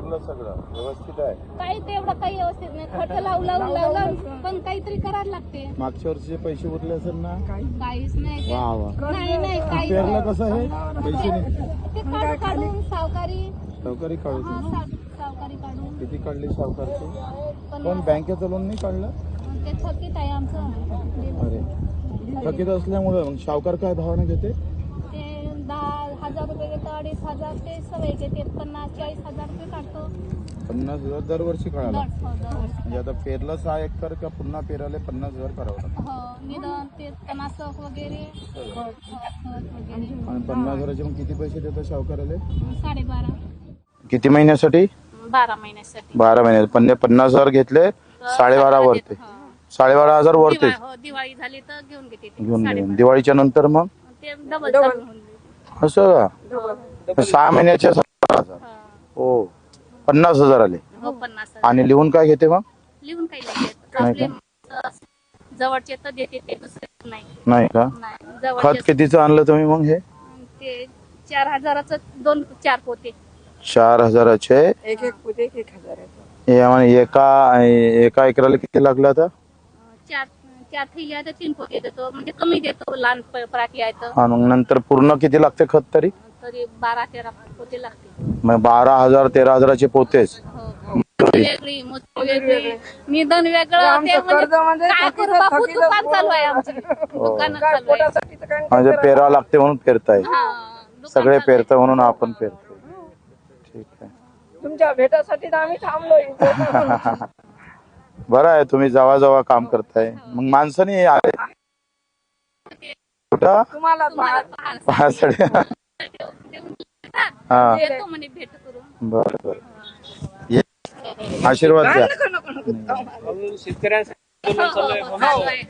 पेरलं सगळं व्यवस्थित आहे? काही तेवढं काही व्यवस्थित नाही, खत लावलं पण काहीतरी करायला लागते. मागच्या वर्षीचे पैसे उरले असेल ना? काहीच नाही. वा वा. नाही काही पेरलं कसं हे पैसे नाही ते काढून सावकारी काढू सावकारी काढून. किती काढली सावकारची? पण पण बँकेचं लोन नाही काढलं? ते थकीत आहे आमचं. अरे थकीत असल्यामुळे मग सावकार काय भावाने घेते? ते 10,000 रुपये घेतो, 2,500 ते सवय घेते, 50-40,000 रुपये काढतो. 50,000 दरवर्षी काढायला? दरवर्षी. म्हणजे आता पेरलं 6 एकर का पुन्हा पेरायला 50,000 करावं लागतं? हो, निदान ते तणासक वगैरे खत वगैरे. आणि 50,000चे मग किती पैसे देतात सावकाराले? 12.5. किती महिन्यासाठी? 12 महिन्यासाठी. 12 महिने. पण 50,000 घेतले 12.5 वरते. 12,500 वरते दिवाळी झाली तर घेऊन घेते. घेऊन घे. दिवाळीच्या नंतर मग ते डबल असं का? 6 महिन्याच्या 17,000. हो 50,000 आले. हो 50. आणि लिहून काय घेते मग? लिहून काही नाही देत. आपले जवळचे तर देते, ते दुसरे नाही. नाही का? नाही खत जवळचे. कितीचं आणलं तुम्ही मग? हे ते 4,000चं 2-4 पोते. 4,000चे एक पोते 1,000. हे म्हणजे एका एकराला किती लागलं आता? 4 थैली आहे तर 3 पोते देतो, म्हणजे कमी देतो. लहान पराठी आहे तर. हा मग नंतर पूर्ण किती लागते खत तरी? तरी 12-13 पोते लागते. मग 12,000 13,000चे पोतेच? हो. वेगळी मोठी वेगळी, निधन वेगळं. ते म्हणजे काय करू बापू, दुकान चालू आहे आमचं. दुकान चालू आहे. म्हणजे पेरावं लागते म्हणून पेरताय? हा, दुकान सगळे चालू आहे. पेरता म्हणून आपण पेरतो. ठीक आहे. तुमच्या भेटासाठी तर आम्ही थांबलोय. बरं आहे, तुम्ही जवळ काम करताय. मग माणसाने आले कुठं तुम्हाला पाहण्यासाठी? हा देतो म्हणे भेट करून. बरं बरं. आशीर्वाद द्या. नको. शेतकऱ्यांसाठी चालू आहे.